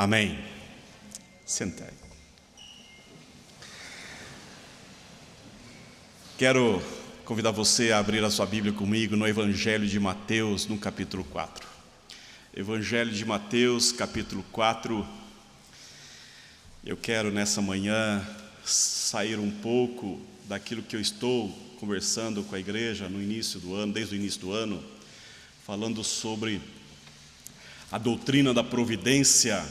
Amém. Senta aí. Quero convidar você a abrir a sua Bíblia comigo no Evangelho de Mateus, no capítulo 4. Evangelho de Mateus, capítulo 4. Eu quero nessa manhã sair um pouco daquilo que eu estou conversando com a igreja no início do ano, desde o início do ano, falando sobre a doutrina da providência.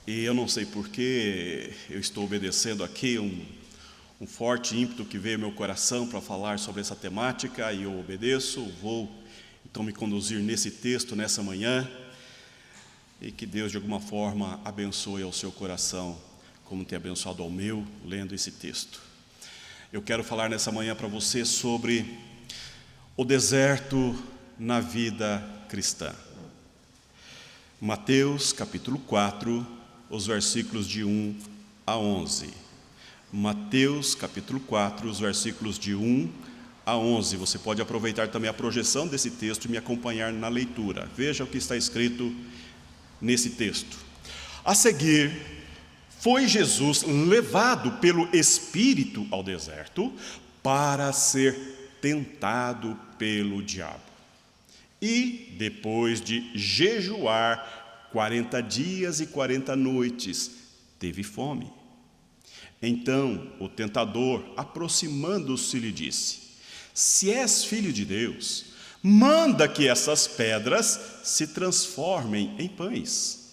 E eu não sei porquê eu estou obedecendo aqui um forte ímpeto que veio ao meu coração para falar sobre essa temática, e eu obedeço. Vou então me conduzir nesse texto nessa manhã, e que Deus de alguma forma abençoe ao seu coração, como tem abençoado ao meu, lendo esse texto. Eu quero falar nessa manhã para você sobre o deserto na vida cristã. Mateus capítulo 4, os versículos de 1 a 11. Mateus capítulo 4, os versículos de 1 a 11. Você pode aproveitar também a projeção desse texto e me acompanhar na leitura. Veja o que está escrito nesse texto. A seguir, foi Jesus levado pelo Espírito ao deserto para ser tentado pelo diabo. E depois de jejuar 40 dias e 40 noites, teve fome. Então o tentador, aproximando-se, lhe disse: se és filho de Deus, manda que essas pedras se transformem em pães.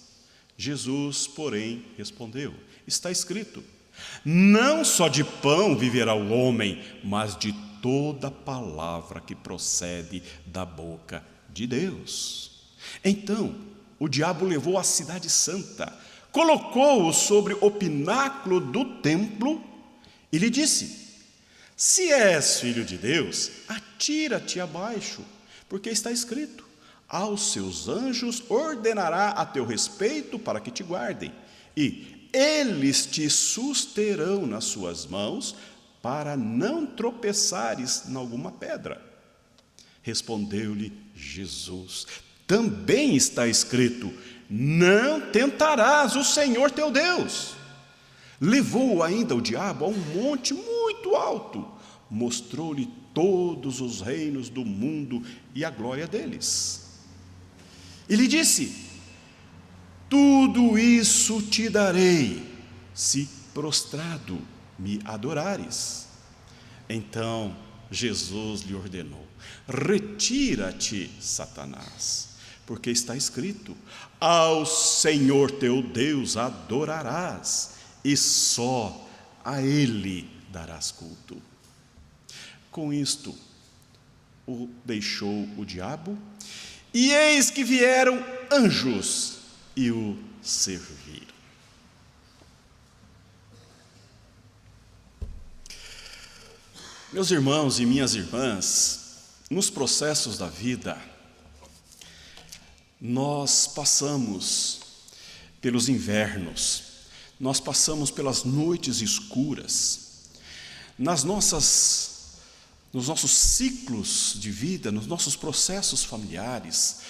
Jesus, porém, respondeu: está escrito, não só de pão viverá o homem, mas de toda palavra que procede da boca de Deus. Então o diabo levou a cidade santa, colocou-o sobre o pináculo do templo e lhe disse: se és filho de Deus, atira-te abaixo, porque está escrito, aos seus anjos ordenará a teu respeito para que te guardem, e eles te susterão nas suas mãos, para não tropeçares em alguma pedra. Respondeu-lhe Jesus: também está escrito, não tentarás o Senhor teu Deus. Levou ainda o diabo a um monte muito alto, mostrou-lhe todos os reinos do mundo e a glória deles. E lhe disse: tudo isso te darei, se prostrado me adorares. Então Jesus lhe ordenou: retira-te, Satanás, porque está escrito, ao Senhor teu Deus adorarás, e só a Ele darás culto. Com isto, o deixou o diabo, e eis que vieram anjos e o serviram. Meus irmãos e minhas irmãs, nos processos da vida, nós passamos pelos invernos, nós passamos pelas noites escuras, nos nossos ciclos de vida, nos nossos processos familiares,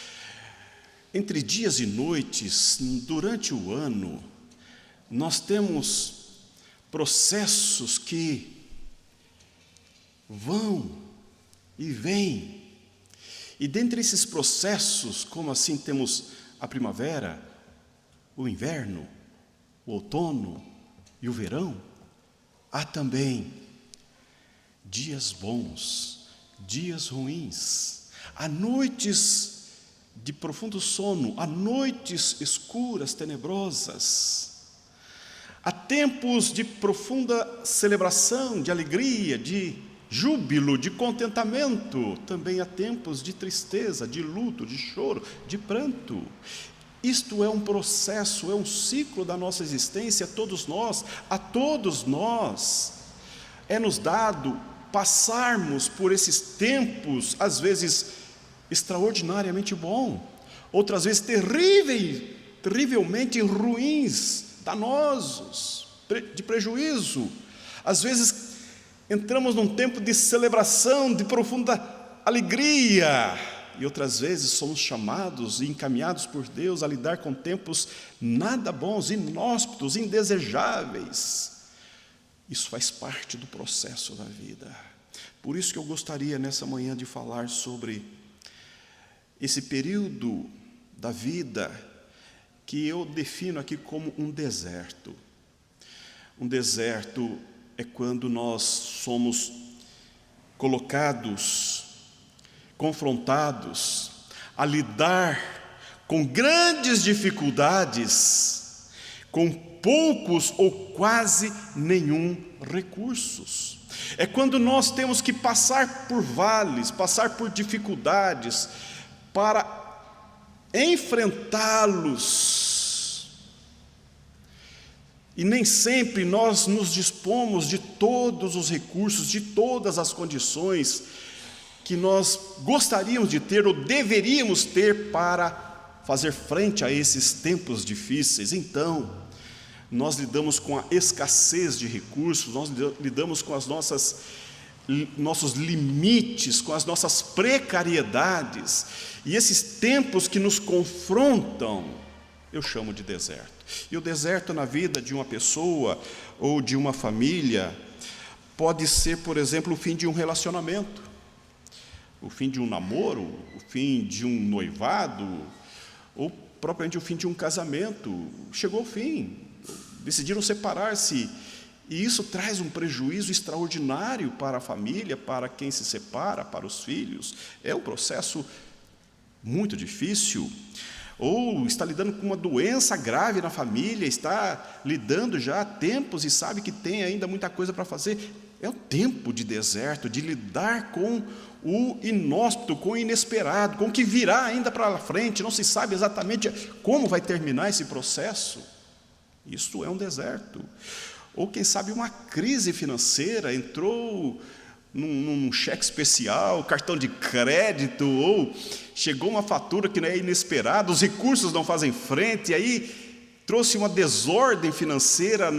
entre dias e noites, durante o ano, nós temos processos que vão e vêm. E dentre esses processos, como assim temos a primavera, o inverno, o outono e o verão, há também dias bons, dias ruins, há noites de profundo sono, há noites escuras, tenebrosas, há tempos de profunda celebração, de alegria, de júbilo, de contentamento, também há tempos de tristeza, de luto, de choro, de pranto. Isto é um processo, é um ciclo da nossa existência, a todos nós é nos dado passarmos por esses tempos, às vezes extraordinariamente bom, outras vezes terrivelmente ruins, danosos, de prejuízo. Às vezes entramos num tempo de celebração, de profunda alegria, e outras vezes somos chamados e encaminhados por Deus a lidar com tempos nada bons, inóspitos, indesejáveis. Isso faz parte do processo da vida. Por isso que eu gostaria nessa manhã de falar sobre esse período da vida que eu defino aqui como um deserto. Um deserto é quando nós somos colocados, confrontados a lidar com grandes dificuldades, com poucos ou quase nenhum recursos. É quando nós temos que passar por vales, passar por dificuldades para enfrentá-los. E nem sempre nós nos dispomos de todos os recursos, de todas as condições que nós gostaríamos de ter ou deveríamos ter para fazer frente a esses tempos difíceis. Então, nós lidamos com a escassez de recursos, nós lidamos com nossos limites, com as nossas precariedades, e esses tempos que nos confrontam, eu chamo de deserto. E o deserto na vida de uma pessoa ou de uma família pode ser, por exemplo, o fim de um relacionamento, o fim de um namoro, o fim de um noivado, ou propriamente o fim de um casamento. Chegou ao fim, decidiram separar-se, e isso traz um prejuízo extraordinário para a família, para quem se separa, para os filhos. É um processo muito difícil. Ou está lidando com uma doença grave na família, está lidando já há tempos e sabe que tem ainda muita coisa para fazer. É o tempo de deserto, de lidar com o inóspito, com o inesperado, com o que virá ainda para frente. Não se sabe exatamente como vai terminar esse processo. Isso é um deserto. Ou quem sabe uma crise financeira, entrou num cheque especial, cartão de crédito, ou chegou uma fatura que não é inesperada, os recursos não fazem frente, e aí trouxe uma desordem financeira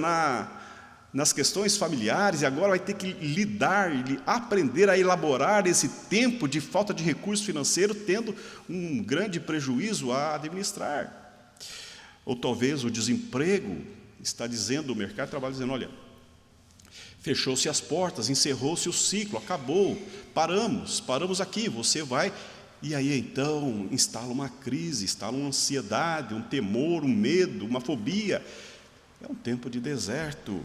nas questões familiares, e agora vai ter que lidar, aprender a elaborar esse tempo de falta de recurso financeiro, tendo um grande prejuízo a administrar. Ou talvez o desemprego está dizendo, o mercado de trabalho dizendo, olha, fechou-se as portas, encerrou-se o ciclo, acabou, paramos aqui, você vai. E aí então instala uma crise, instala uma ansiedade, um temor, um medo, uma fobia. É um tempo de deserto.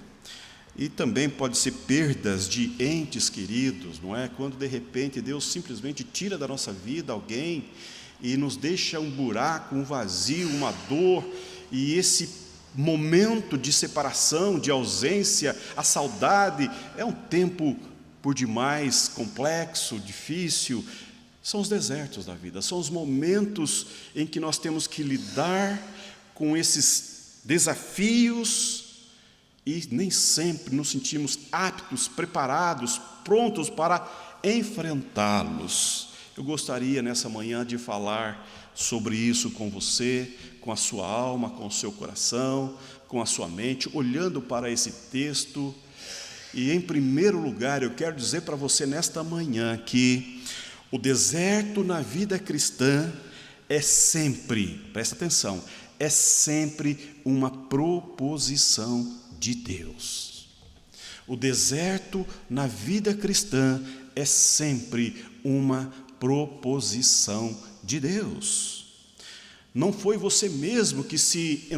E também pode ser perdas de entes queridos, não é? Quando de repente Deus simplesmente tira da nossa vida alguém e nos deixa um buraco, um vazio, uma dor, e esse momento de separação, de ausência, a saudade, é um tempo por demais complexo, difícil. São os desertos da vida, são os momentos em que nós temos que lidar com esses desafios e nem sempre nos sentimos aptos, preparados, prontos para enfrentá-los. Eu gostaria nessa manhã de falar sobre isso com você, com a sua alma, com o seu coração, com a sua mente, olhando para esse texto. E em primeiro lugar, eu quero dizer para você nesta manhã que o deserto na vida cristã é sempre, presta atenção, é sempre uma proposição de Deus. O deserto na vida cristã é sempre uma proposição de Deus. Não foi você mesmo que se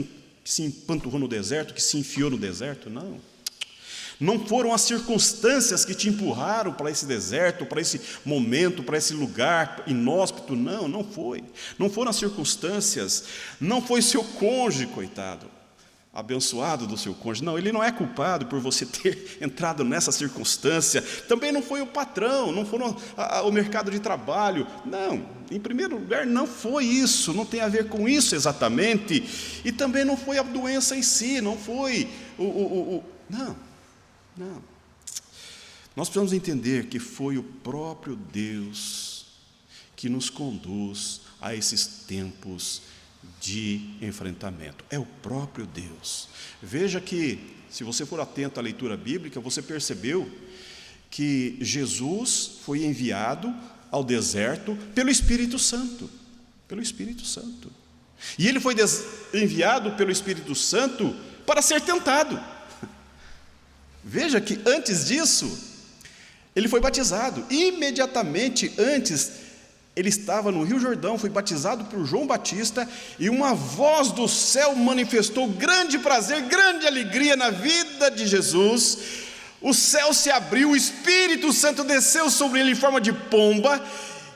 empanturrou no deserto, que se enfiou no deserto, não. Não foram as circunstâncias que te empurraram para esse deserto, para esse momento, para esse lugar inóspito, não foi. Não foram as circunstâncias, não foi seu cônjuge, coitado, abençoado do seu cônjuge. Não, ele não é culpado por você ter entrado nessa circunstância. Também não foi o patrão, não foi o mercado de trabalho. Não, em primeiro lugar, não foi isso, não tem a ver com isso exatamente. E também não foi a doença em si, não foi Não. Nós precisamos entender que foi o próprio Deus que nos conduz a esses tempos de enfrentamento. É o próprio Deus. Veja que, se você for atento à leitura bíblica, você percebeu que Jesus foi enviado ao deserto pelo Espírito Santo. Pelo Espírito Santo. E ele foi enviado pelo Espírito Santo para ser tentado. Veja que antes disso, ele foi batizado. Imediatamente antes, ele estava no Rio Jordão, foi batizado por João Batista, e uma voz do céu manifestou grande prazer, grande alegria na vida de Jesus. O céu se abriu, o Espírito Santo desceu sobre ele em forma de pomba,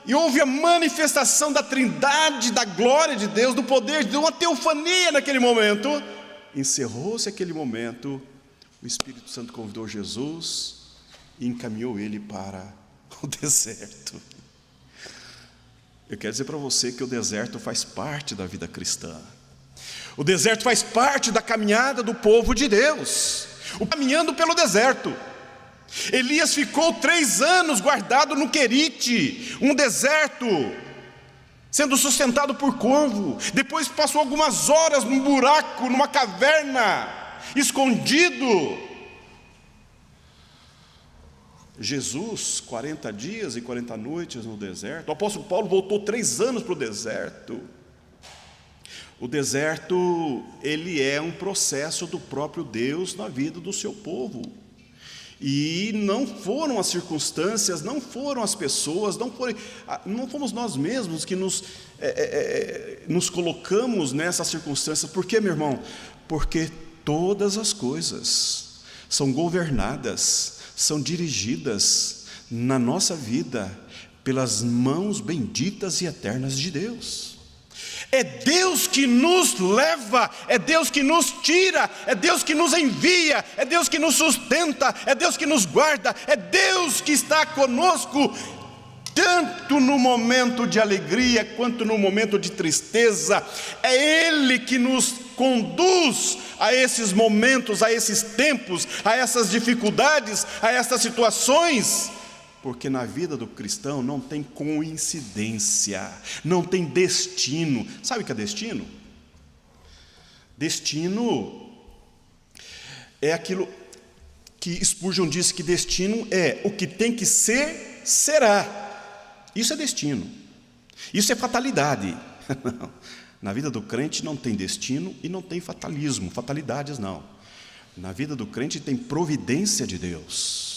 e houve a manifestação da trindade, da glória de Deus, do poder de Deus, uma teofania naquele momento. Encerrou-se aquele momento, o Espírito Santo convidou Jesus e encaminhou ele para o deserto. Eu quero dizer para você que o deserto faz parte da vida cristã. O deserto faz parte da caminhada do povo de Deus, caminhando pelo deserto. Elias ficou 3 anos guardado no Querite, um deserto, sendo sustentado por corvo. Depois passou algumas horas num buraco, numa caverna, escondido. Jesus, 40 dias e 40 noites no deserto. O apóstolo Paulo voltou 3 anos para o deserto. O deserto, ele é um processo do próprio Deus na vida do seu povo. E não foram as circunstâncias, não foram as pessoas, não fomos nós mesmos que nos colocamos nessas circunstâncias. Por quê, meu irmão? Porque todas as coisas são governadas, são dirigidas na nossa vida pelas mãos benditas e eternas de Deus. É Deus que nos leva, é Deus que nos tira, é Deus que nos envia, é Deus que nos sustenta, é Deus que nos guarda, é Deus que está conosco, tanto no momento de alegria quanto no momento de tristeza. É Ele que nos conduz a esses momentos, a esses tempos, a essas dificuldades, a essas situações. Porque na vida do cristão não tem coincidência, não tem destino. Sabe o que é destino? Destino é aquilo que Spurgeon disse que destino é o que tem que ser, será. Isso é destino. Isso é fatalidade. Na vida do crente não tem destino e não tem fatalismo, fatalidades não. Na vida do crente tem providência de Deus.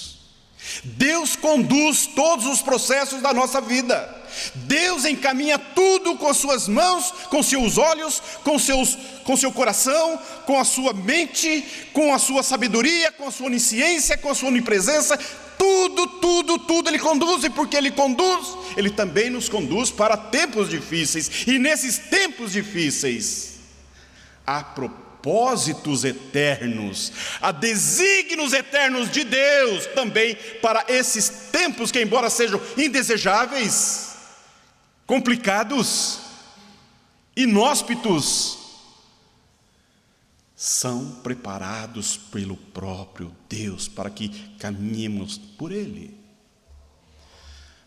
Deus conduz todos os processos da nossa vida. Deus encaminha tudo com as suas mãos, com seus olhos, com seu coração, com a sua mente, com a sua sabedoria, com a sua onisciência, com a sua onipresença. Tudo Ele conduz, e porque Ele conduz, Ele também nos conduz para tempos difíceis. E nesses tempos difíceis, há propósitos eternos, há desígnios eternos de Deus também para esses tempos que, embora sejam indesejáveis, complicados, inóspitos, são preparados pelo próprio Deus para que caminhemos por Ele.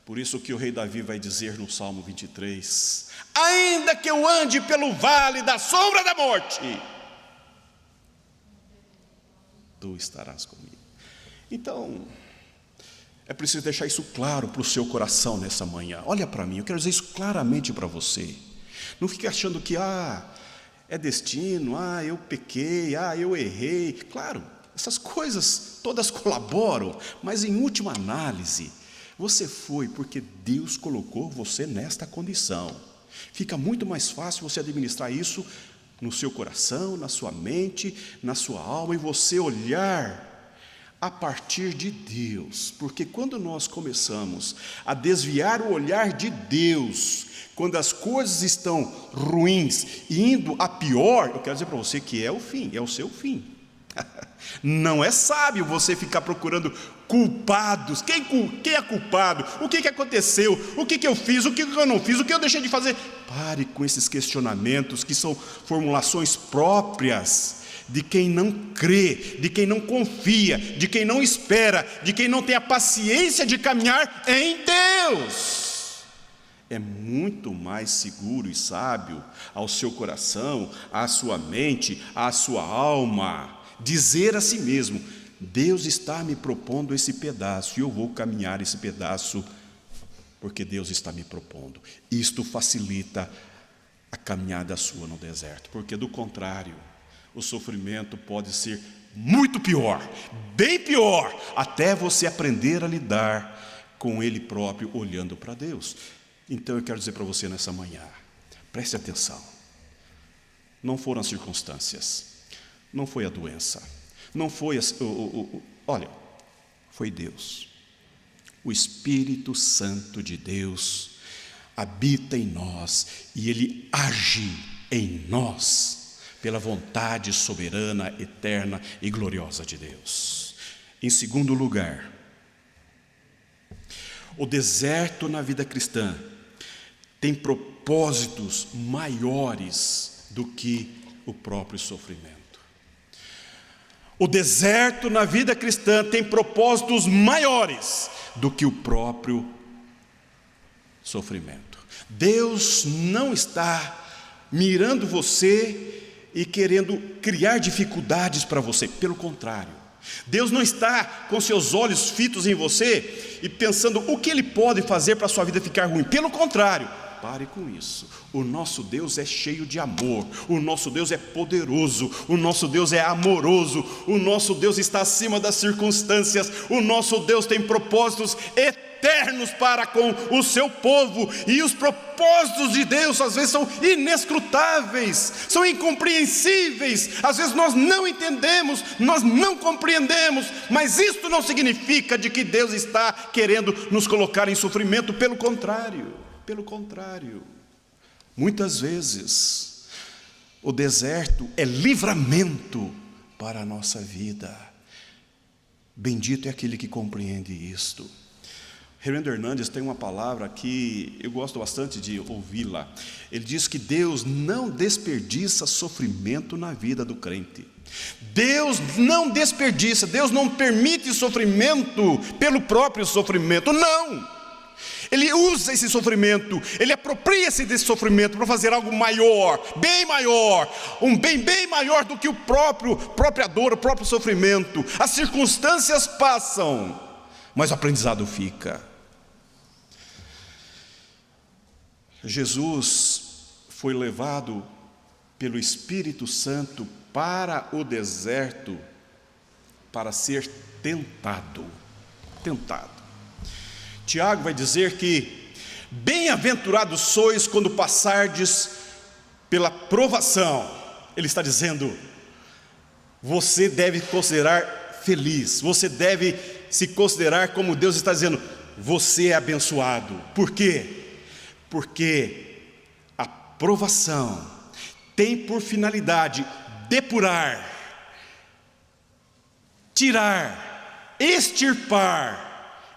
Por isso que o rei Davi vai dizer no Salmo 23: ainda que eu ande pelo vale da sombra da morte, tu estarás comigo. Então, é preciso deixar isso claro para o seu coração nessa manhã. Olha para mim, eu quero dizer isso claramente para você. Não fique achando que, é destino, eu pequei, eu errei. Claro, essas coisas todas colaboram, mas em última análise, você foi porque Deus colocou você nesta condição. Fica muito mais fácil você administrar isso no seu coração, na sua mente, na sua alma, e você olhar a partir de Deus. Porque quando nós começamos a desviar o olhar de Deus, quando as coisas estão ruins e indo a pior, eu quero dizer para você que é o fim, é o seu fim. Não é sábio você ficar procurando culpados. Quem é culpado? O que aconteceu? O que eu fiz? O que eu não fiz? O que eu deixei de fazer? Pare com esses questionamentos que são formulações próprias de quem não crê, de quem não confia, de quem não espera, de quem não tem a paciência de caminhar em Deus. É muito mais seguro e sábio ao seu coração, à sua mente, à sua alma, dizer a si mesmo: Deus está me propondo esse pedaço e eu vou caminhar esse pedaço porque Deus está me propondo. Isto facilita a caminhada sua no deserto, porque do contrário, o sofrimento pode ser muito pior, bem pior, até você aprender a lidar com ele próprio, olhando para Deus. Então eu quero dizer para você nessa manhã, preste atenção, não foram as circunstâncias, não foi a doença, não foi olha, foi Deus. O Espírito Santo de Deus habita em nós e Ele age em nós pela vontade soberana, eterna e gloriosa de Deus. Em segundo lugar, o deserto na vida cristã tem propósitos maiores do que o próprio sofrimento. O deserto na vida cristã tem propósitos maiores do que o próprio sofrimento. Deus não está mirando você e querendo criar dificuldades para você, pelo contrário. Deus não está com seus olhos fitos em você e pensando o que Ele pode fazer para a sua vida ficar ruim, pelo contrário. Pare com isso. O nosso Deus é cheio de amor, o nosso Deus é poderoso, o nosso Deus é amoroso, o nosso Deus está acima das circunstâncias, o nosso Deus tem propósitos eternos para com o seu povo, e os propósitos de Deus às vezes são inescrutáveis, são incompreensíveis, às vezes nós não entendemos, nós não compreendemos, mas isto não significa de que Deus está querendo nos colocar em sofrimento, pelo contrário. Pelo contrário, muitas vezes o deserto é livramento para a nossa vida. Bendito é aquele que compreende isto. Reverendo Hernandes tem uma palavra que eu gosto bastante de ouvi-la. Ele diz que Deus não desperdiça sofrimento na vida do crente. Deus não desperdiça, Deus não permite sofrimento pelo próprio sofrimento, não. Ele usa esse sofrimento, Ele apropria-se desse sofrimento para fazer algo maior, bem maior, um bem bem maior do que própria dor, o próprio sofrimento. As circunstâncias passam, mas o aprendizado fica. Jesus foi levado pelo Espírito Santo para o deserto para ser tentado. Tiago vai dizer que bem-aventurados sois quando passardes pela provação. Ele está dizendo, você deve considerar feliz, você deve se considerar como Deus está dizendo, você é abençoado. Por quê? Porque a provação tem por finalidade depurar, tirar, extirpar,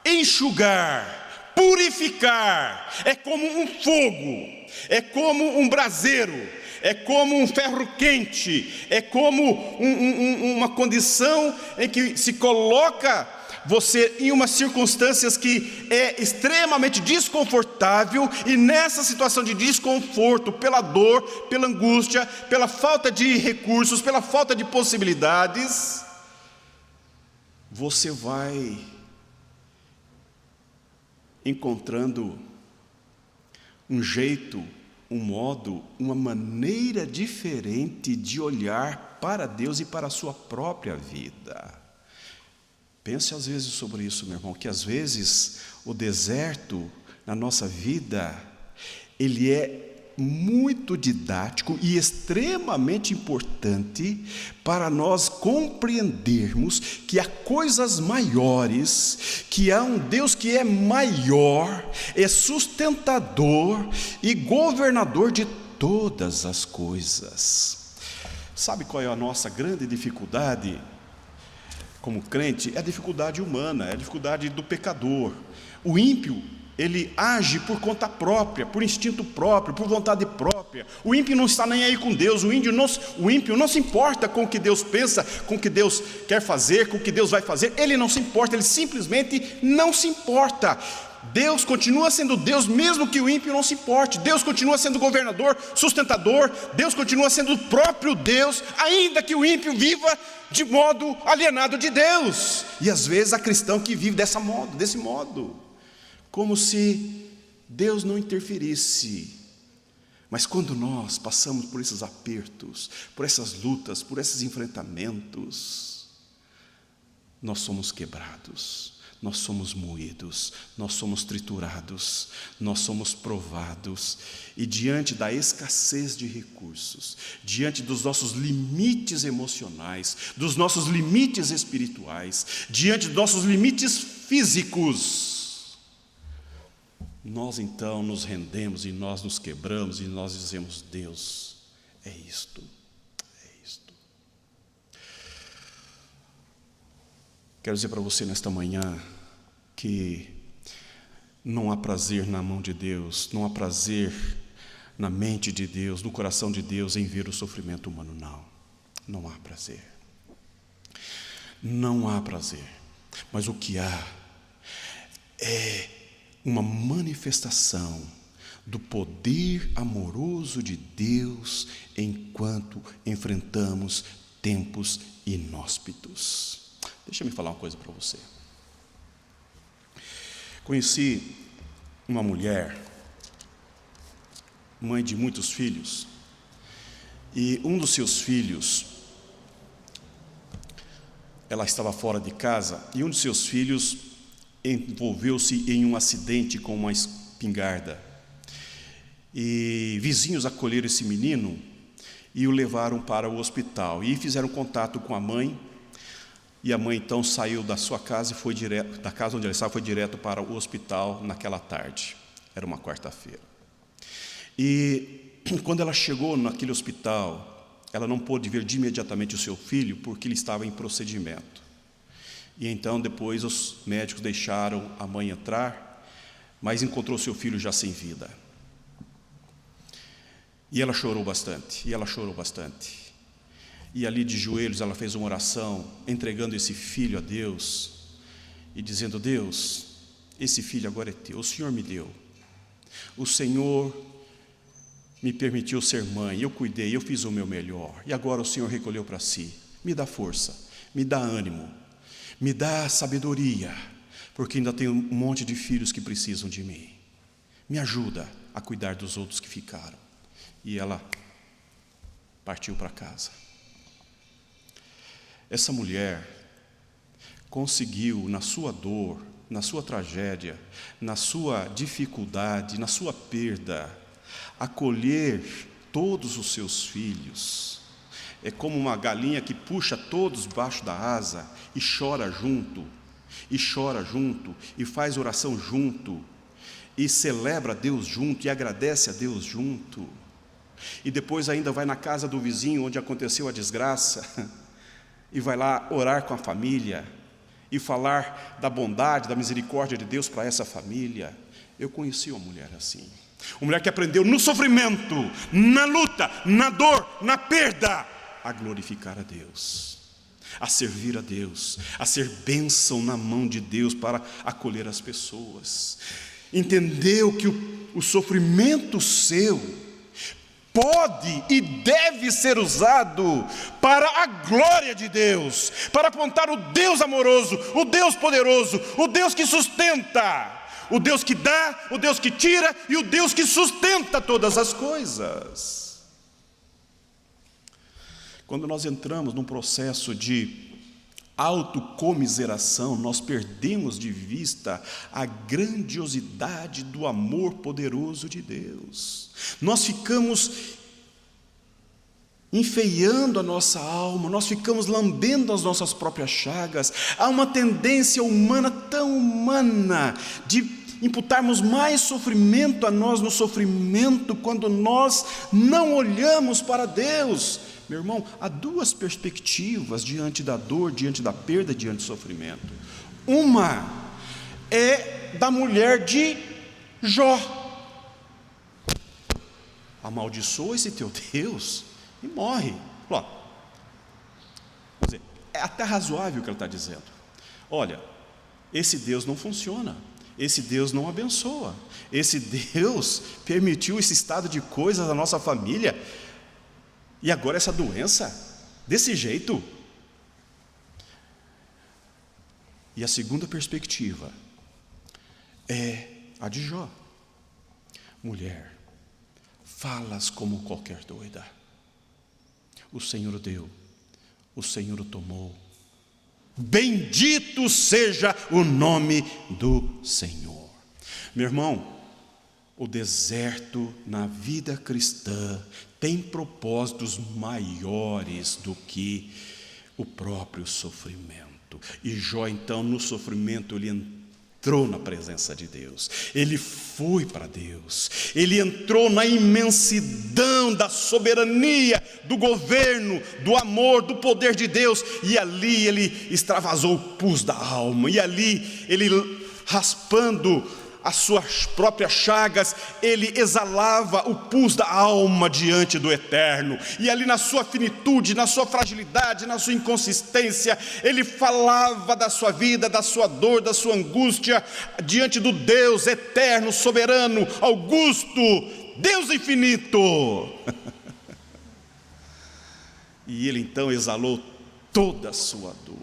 enxugar, purificar. É como um fogo, é como um braseiro, é como um ferro quente, é como uma condição em que se coloca você em umas circunstâncias que é extremamente desconfortável, e nessa situação de desconforto, pela dor, pela angústia, pela falta de recursos, pela falta de possibilidades, você vai encontrando um jeito, um modo, uma maneira diferente de olhar para Deus e para a sua própria vida. Pense às vezes sobre isso, meu irmão, que às vezes o deserto na nossa vida, ele é muito didático e extremamente importante para nós compreendermos que há coisas maiores, que há um Deus que é maior, é sustentador e governador de todas as coisas. Sabe qual é a nossa grande dificuldade como crente? É a dificuldade humana, é a dificuldade do pecador. O ímpio, ele age por conta própria, por instinto próprio, por vontade própria. O ímpio não está nem aí com Deus. O ímpio não se importa com o que Deus pensa, com o que Deus quer fazer, com o que Deus vai fazer. Ele não se importa, ele simplesmente não se importa. Deus continua sendo Deus, mesmo que o ímpio não se importe. Deus continua sendo governador, sustentador. Deus continua sendo o próprio Deus, ainda que o ímpio viva de modo alienado de Deus. E às vezes há cristão que vive desse modo, como se Deus não interferisse. Mas quando nós passamos por esses apertos, por essas lutas, por esses enfrentamentos, nós somos quebrados, nós somos moídos, nós somos triturados, nós somos provados. E diante da escassez de recursos, diante dos nossos limites emocionais, dos nossos limites espirituais, diante dos nossos limites físicos, nós então nos rendemos e nós nos quebramos e nós dizemos: Deus, é isto, é isto. Quero dizer para você nesta manhã que não há prazer na mão de Deus, não há prazer na mente de Deus, no coração de Deus em ver o sofrimento humano, não há prazer. Não há prazer, mas o que há é uma manifestação do poder amoroso de Deus enquanto enfrentamos tempos inóspitos. Deixa eu me falar uma coisa para você. Conheci uma mulher, mãe de muitos filhos, e um dos seus filhos, ela estava fora de casa, e um dos seus filhos envolveu-se em um acidente com uma espingarda. E vizinhos acolheram esse menino e o levaram para o hospital. E fizeram contato com a mãe. E a mãe então saiu da sua casa e foi direto, da casa onde ela estava, foi direto para o hospital naquela tarde. Era uma quarta-feira. E quando ela chegou naquele hospital, ela não pôde ver de imediatamente o seu filho, porque ele estava em procedimento. E então depois os médicos deixaram a mãe entrar, mas encontrou seu filho já sem vida. E ela chorou bastante, E ali de joelhos ela fez uma oração, entregando esse filho a Deus, e dizendo: Deus, esse filho agora é teu, o Senhor me deu. O Senhor me permitiu ser mãe, eu cuidei, eu fiz o meu melhor, e agora o Senhor recolheu para si. Me dá força, me dá ânimo, me dá sabedoria, porque ainda tenho um monte de filhos que precisam de mim. Me ajuda a cuidar dos outros que ficaram. E ela partiu para casa. Essa mulher conseguiu, na sua dor, na sua tragédia, na sua dificuldade, na sua perda, acolher todos os seus filhos. É como uma galinha que puxa todos debaixo da asa e chora junto, e faz oração junto, e celebra a Deus junto, e agradece a Deus junto. E depois ainda vai na casa do vizinho onde aconteceu a desgraça, e vai lá orar com a família, e falar da bondade, da misericórdia de Deus para essa família. Eu conheci uma mulher assim, uma mulher que aprendeu no sofrimento, na luta, na dor, na perda, a glorificar a Deus, a servir a Deus, a ser bênção na mão de Deus para acolher as pessoas. Entendeu que o sofrimento seu pode e deve ser usado para a glória de Deus, para apontar o Deus amoroso, o Deus poderoso, o Deus que sustenta, o Deus que dá, o Deus que tira e o Deus que sustenta todas as coisas. Quando nós entramos num processo de autocomiseração, nós perdemos de vista a grandiosidade do amor poderoso de Deus. Nós ficamos enfeiando a nossa alma, nós ficamos lambendo as nossas próprias chagas. Há uma tendência humana, tão humana, de imputarmos mais sofrimento a nós no sofrimento, quando nós não olhamos para Deus. Meu irmão, há duas perspectivas diante da dor, diante da perda, diante do sofrimento. Uma é da mulher de Jó. Amaldiçoa esse teu Deus e morre. Vamos dizer, é até razoável o que ele está dizendo. Olha, esse Deus não funciona, esse Deus não abençoa, esse Deus permitiu esse estado de coisas na nossa família, e agora essa doença, desse jeito. E a segunda perspectiva é a de Jó. mulher, falas como qualquer doida. O Senhor deu, o Senhor tomou. Bendito seja o nome do Senhor. Meu irmão, o deserto na vida cristã tem propósitos maiores do que o próprio sofrimento. E Jó, então, no sofrimento, ele entrou na presença de Deus, ele foi para Deus, ele entrou na imensidão da soberania, do governo, do amor, do poder de Deus, e ali ele extravasou o pus da alma, e ali ele, raspando as suas próprias chagas, ele exalava o pus da alma diante do Eterno, e ali na sua finitude, na sua fragilidade, na sua inconsistência, ele falava da sua vida, da sua dor, da sua angústia, diante do Deus eterno, soberano, augusto, Deus infinito. E ele então exalou toda a sua dor.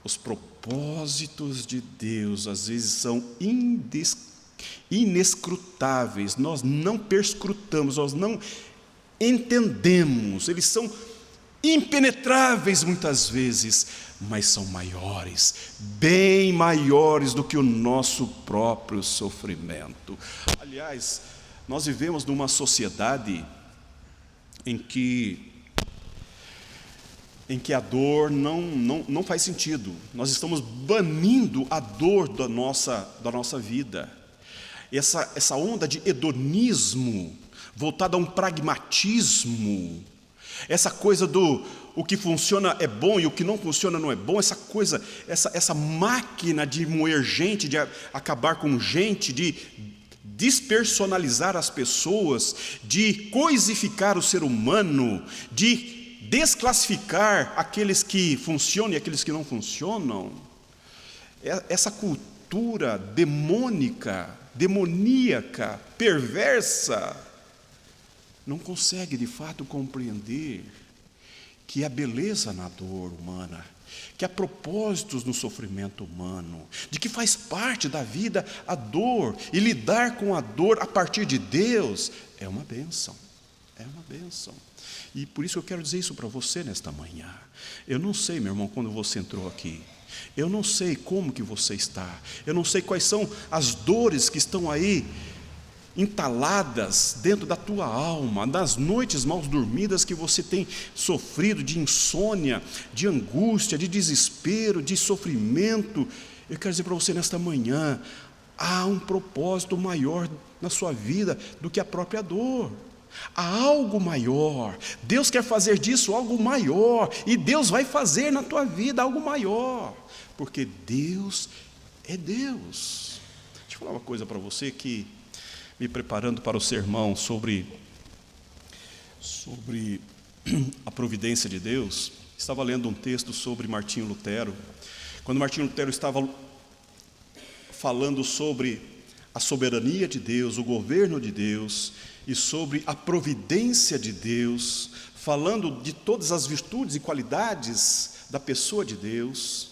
Os propósitos de Deus às vezes são inescrutáveis, nós não perscrutamos, nós não entendemos, eles são impenetráveis muitas vezes, mas são maiores, bem maiores do que o nosso próprio sofrimento. Aliás, nós vivemos numa sociedade em que a dor não faz sentido. Nós estamos banindo a dor da nossa vida. Essa onda de hedonismo, voltada a um pragmatismo, essa coisa do o que funciona é bom e o que não funciona não é bom, essa máquina de moer gente, de acabar com gente, de despersonalizar as pessoas, de coisificar o ser humano, de desclassificar aqueles que funcionam e aqueles que não funcionam. Essa cultura demoníaca, perversa, não consegue de fato compreender que há beleza na dor humana, que há propósitos no sofrimento humano, de que faz parte da vida a dor, e lidar com a dor a partir de Deus é uma bênção, é uma bênção. E por isso eu quero dizer isso para você nesta manhã. Eu não sei, meu irmão, quando você entrou aqui, eu não sei como que você está, eu não sei quais são as dores que estão aí entaladas dentro da tua alma, das noites mal dormidas que você tem sofrido, de insônia, de angústia, de desespero, de sofrimento. Eu quero dizer para você nesta manhã, há um propósito maior na sua vida do que a própria dor. Há algo maior, Deus quer fazer disso algo maior, e Deus vai fazer na tua vida algo maior, porque Deus é Deus. Deixa eu falar uma coisa para você que, me preparando para o sermão sobre a providência de Deus, estava lendo um texto sobre Martinho Lutero. Quando Martinho Lutero estava falando sobre a soberania de Deus, o governo de Deus, e sobre a providência de Deus, falando de todas as virtudes e qualidades da pessoa de Deus,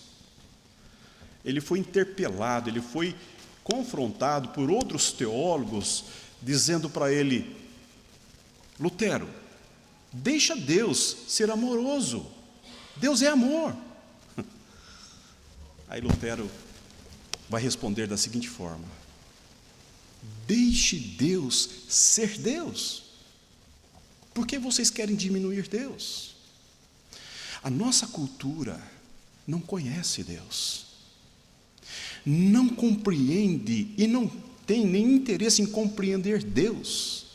ele foi interpelado, ele foi confrontado por outros teólogos, dizendo para ele: Lutero, deixa Deus ser amoroso, Deus é amor. Aí Lutero vai responder da seguinte forma: deixe Deus ser Deus. Por que vocês querem diminuir Deus? A nossa cultura não conhece Deus, não compreende e não tem nem interesse em compreender Deus.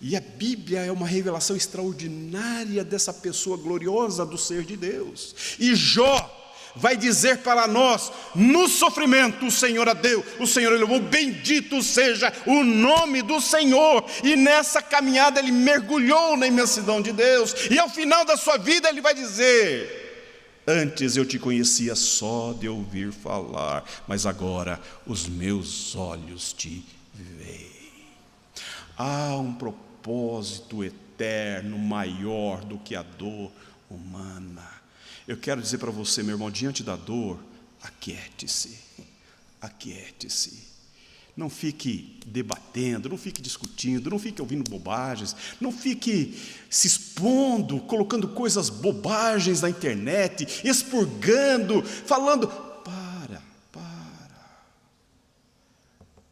E a Bíblia é uma revelação extraordinária dessa pessoa gloriosa do ser de Deus. E Jó vai dizer para nós, no sofrimento o Senhor a deu, o Senhor elevou, bendito seja o nome do Senhor. E nessa caminhada ele mergulhou na imensidão de Deus, e ao final da sua vida ele vai dizer: antes eu te conhecia só de ouvir falar, mas agora os meus olhos te veem. Há um propósito eterno maior do que a dor humana. Eu quero dizer para você, meu irmão, diante da dor, aquiete-se, aquiete-se. Não fique debatendo, não fique discutindo, não fique ouvindo bobagens, não fique se expondo, colocando coisas bobagens na internet, expurgando, falando. Para.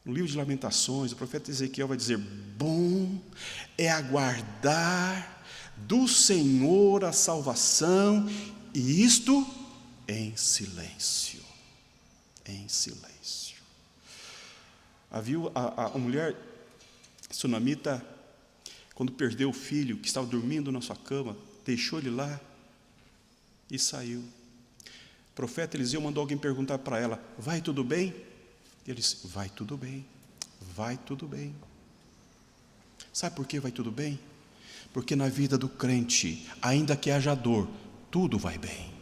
No livro de Lamentações, o profeta Ezequiel vai dizer: bom é aguardar do Senhor a salvação, e isto em silêncio. Em silêncio. A mulher sunamita, quando perdeu o filho, que estava dormindo na sua cama, deixou ele lá e saiu. O profeta Eliseu mandou alguém perguntar para ela: vai tudo bem? E ele disse: vai tudo bem, vai tudo bem. Sabe por que vai tudo bem? Porque na vida do crente, ainda que haja dor, tudo vai bem.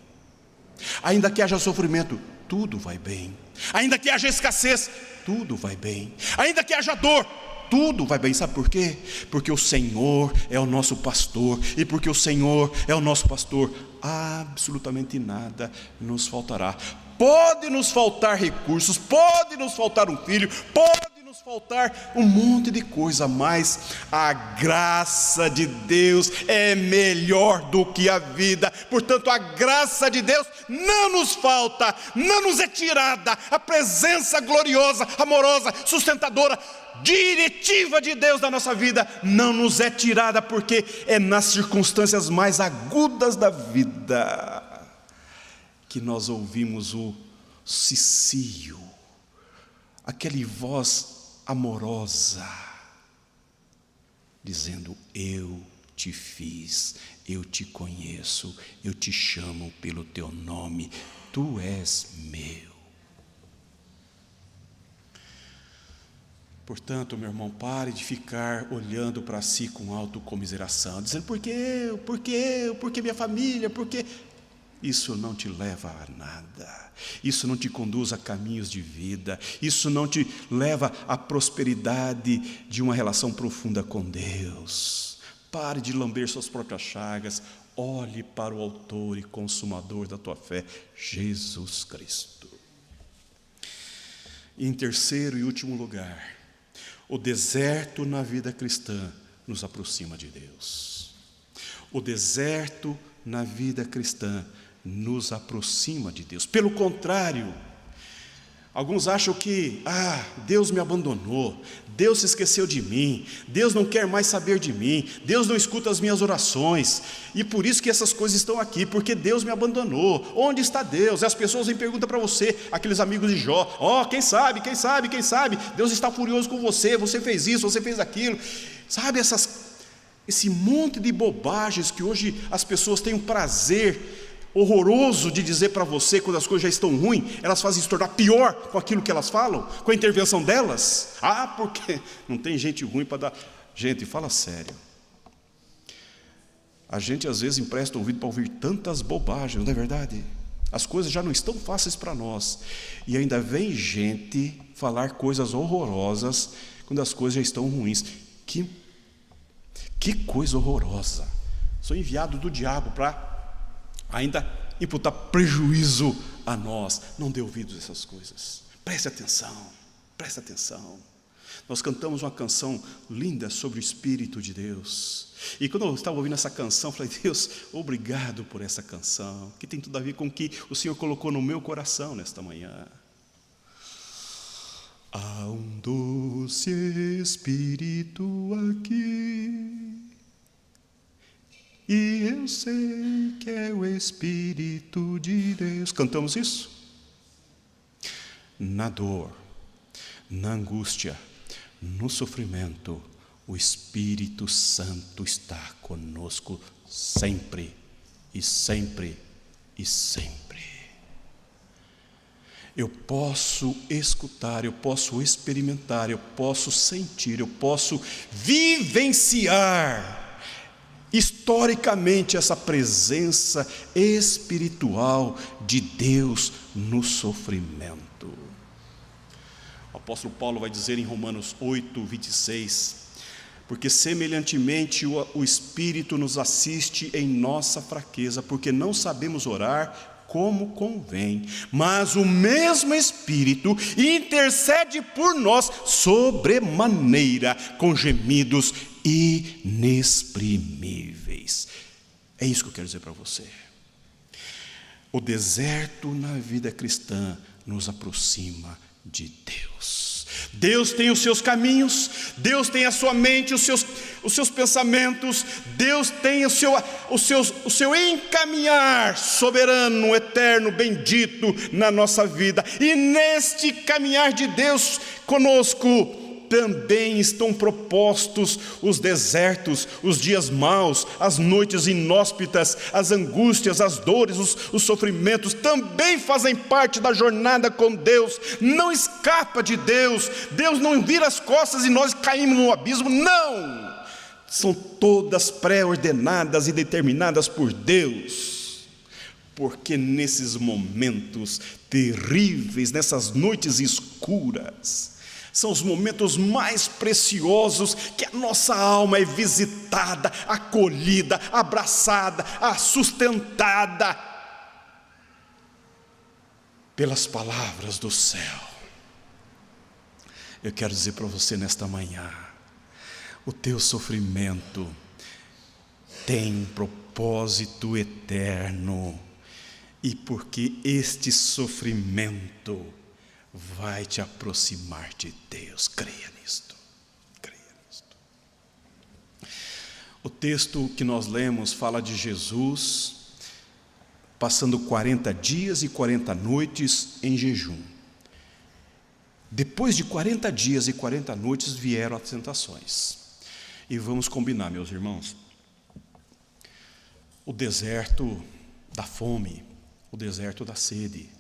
Ainda que haja sofrimento, tudo vai bem. Ainda que haja escassez, tudo vai bem. Ainda que haja dor, tudo vai bem. Sabe por quê? Porque o Senhor é o nosso pastor. E porque o Senhor é o nosso pastor, absolutamente nada nos faltará. Pode nos faltar recursos, pode nos faltar um filho, pode nos faltar um monte de coisa, mas a graça de Deus é melhor do que a vida. Portanto, a graça de Deus não nos falta, não nos é tirada. A presença gloriosa, amorosa, sustentadora, diretiva de Deus na nossa vida não nos é tirada, porque é nas circunstâncias mais agudas da vida que nós ouvimos o cicio, aquela voz amorosa, dizendo: eu te fiz, eu te conheço, eu te chamo pelo teu nome, tu és meu. Portanto, meu irmão, pare de ficar olhando para si com autocomiseração, dizendo: por que eu, por que minha família, por que... Isso não te leva a nada, isso não te conduz a caminhos de vida, isso não te leva à prosperidade de uma relação profunda com Deus. Pare de lamber suas próprias chagas, olhe para o autor e consumador da tua fé, Jesus Cristo. E em terceiro e último lugar, o deserto na vida cristã nos aproxima de Deus. O deserto na vida cristã nos aproxima de Deus. Pelo contrário, alguns acham que Deus me abandonou, Deus se esqueceu de mim, Deus não quer mais saber de mim, Deus não escuta as minhas orações, e por isso que essas coisas estão aqui, porque Deus me abandonou. Onde está Deus? E as pessoas vêm perguntar para você, aqueles amigos de Jó: quem sabe, Deus está furioso com você, você fez isso, você fez aquilo. Sabe, esse monte de bobagens que hoje as pessoas têm um prazer horroroso de dizer para você quando as coisas já estão ruins, elas fazem se tornar pior com aquilo que elas falam, com a intervenção delas. Porque não tem gente ruim para dar. Gente, fala sério. A gente às vezes empresta ouvido para ouvir tantas bobagens, não é verdade? As coisas já não estão fáceis para nós, e ainda vem gente falar coisas horrorosas quando as coisas já estão ruins. Que coisa horrorosa. Sou enviado do diabo para ainda imputar prejuízo a nós. Não dê ouvidos a essas coisas. Preste atenção. Nós cantamos uma canção linda sobre o Espírito de Deus, e quando eu estava ouvindo essa canção, falei: Deus, obrigado por essa canção, que tem tudo a ver com o que o Senhor colocou no meu coração nesta manhã. Há um doce Espírito aqui, e eu sei que é o Espírito de Deus. Cantamos isso? Na dor, na angústia, no sofrimento, o Espírito Santo está conosco sempre, e sempre, e sempre. Eu posso escutar, eu posso experimentar, eu posso sentir, eu posso vivenciar historicamente essa presença espiritual de Deus no sofrimento. O apóstolo Paulo vai dizer em Romanos 8, 26: porque semelhantemente o Espírito nos assiste em nossa fraqueza, porque não sabemos orar como convém, mas o mesmo Espírito intercede por nós sobremaneira, com gemidos inexprimíveis. É isso que eu quero dizer para você. O deserto na vida cristã nos aproxima de Deus. Deus tem os seus caminhos, Deus tem a sua mente, os seus pensamentos, Deus tem o seu encaminhar soberano, eterno, bendito na nossa vida. E neste caminhar de Deus conosco também estão propostos os desertos, os dias maus, as noites inóspitas, as angústias, as dores, os sofrimentos, também fazem parte da jornada com Deus. Não escapa de Deus, Deus não vira as costas e nós caímos no abismo, não! São todas pré-ordenadas e determinadas por Deus, porque nesses momentos terríveis, nessas noites escuras, são os momentos mais preciosos que a nossa alma é visitada, acolhida, abraçada, sustentada pelas palavras do céu. Eu quero dizer para você nesta manhã, o teu sofrimento tem um propósito eterno, e porque este sofrimento vai te aproximar de Deus. Creia nisto, creia nisto. O texto que nós lemos fala de Jesus passando 40 dias e 40 noites em jejum. Depois de 40 dias e 40 noites vieram as tentações. E vamos combinar, meus irmãos, o deserto da fome, o deserto da sede,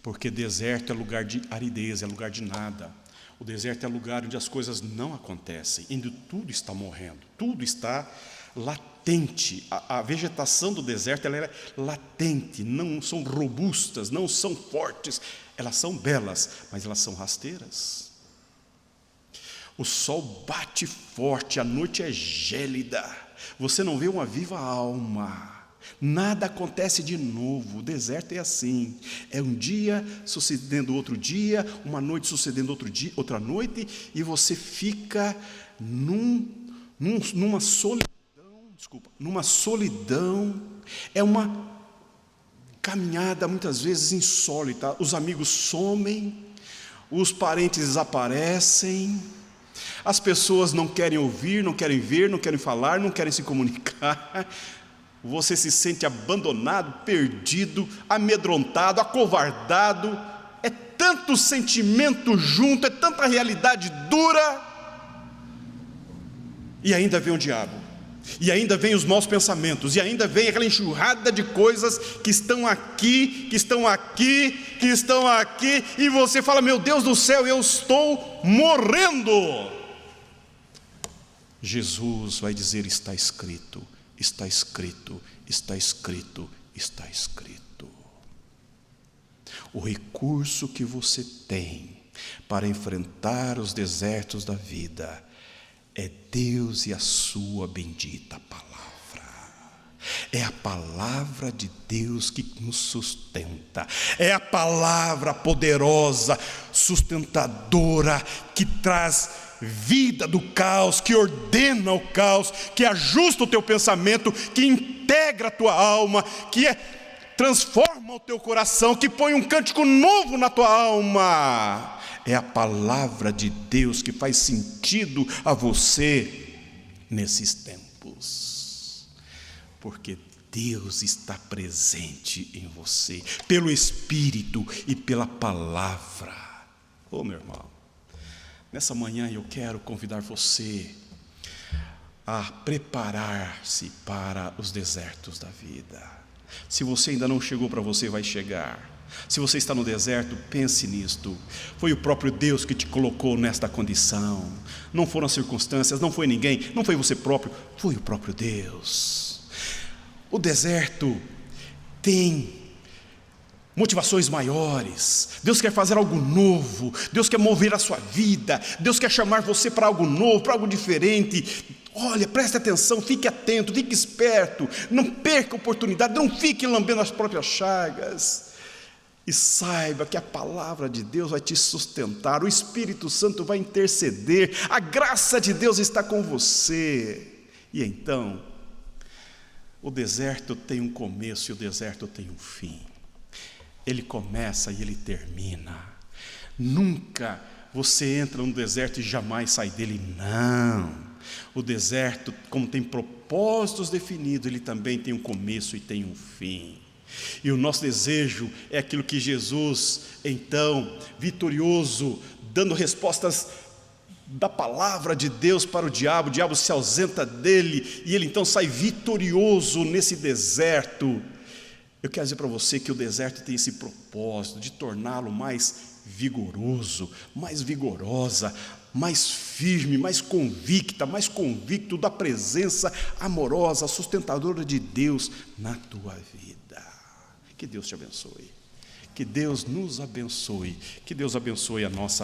porque deserto é lugar de aridez, é lugar de nada. O deserto é lugar onde as coisas não acontecem, onde tudo está morrendo, tudo está latente. A vegetação do deserto ela é latente, não são robustas, não são fortes, elas são belas, mas elas são rasteiras. O sol bate forte, a noite é gélida, você não vê uma viva alma. Nada acontece de novo. O deserto é assim, é um dia sucedendo outro dia, uma noite sucedendo outro dia, outra noite, e você fica numa solidão, é uma caminhada muitas vezes insólita. Os amigos somem, os parentes desaparecem, as pessoas não querem ouvir, não querem ver, não querem falar, não querem se comunicar. Você se sente abandonado, perdido, amedrontado, acovardado. É tanto sentimento junto, é tanta realidade dura. E ainda vem o diabo, e ainda vem os maus pensamentos, e ainda vem aquela enxurrada de coisas que estão aqui, que estão aqui, que estão aqui, e você fala: meu Deus do céu, eu estou morrendo. Jesus vai dizer: está escrito. Está escrito, está escrito, está escrito. O recurso que você tem para enfrentar os desertos da vida é Deus e a sua bendita palavra. É a palavra de Deus que nos sustenta. É a palavra poderosa, sustentadora, que traz vida do caos, que ordena o caos, que ajusta o teu pensamento, que integra a tua alma, que transforma o teu coração, que põe um cântico novo na tua alma. É a palavra de Deus que faz sentido a você nesses tempos, porque Deus está presente em você, pelo Espírito e pela palavra. Oh, meu irmão, nessa manhã eu quero convidar você a preparar-se para os desertos da vida. Se você ainda não chegou, para você vai chegar. Se você está no deserto, pense nisto. Foi o próprio Deus que te colocou nesta condição. Não foram as circunstâncias, não foi ninguém, não foi você próprio, foi o próprio Deus. O deserto tem motivações maiores. Deus quer fazer algo novo, Deus quer mover a sua vida, Deus quer chamar você para algo novo, para algo diferente. Olha, preste atenção, fique atento, fique esperto, não perca a oportunidade, não fique lambendo as próprias chagas. E saiba que a palavra de Deus vai te sustentar, o Espírito Santo vai interceder, a graça de Deus está com você. E então, o deserto tem um começo e o deserto tem um fim. Ele começa e ele termina. Nunca você entra no deserto e jamais sai dele, não. O deserto, como tem propósitos definidos, ele também tem um começo e tem um fim. E o nosso desejo é aquilo que Jesus, então, vitorioso, dando respostas da palavra de Deus para o diabo se ausenta dele, e ele então sai vitorioso nesse deserto. Eu quero dizer para você que o deserto tem esse propósito de torná-lo mais vigoroso, mais vigorosa, mais firme, mais convicto da presença amorosa, sustentadora de Deus na tua vida. Que Deus te abençoe, que Deus nos abençoe, que Deus abençoe a nossa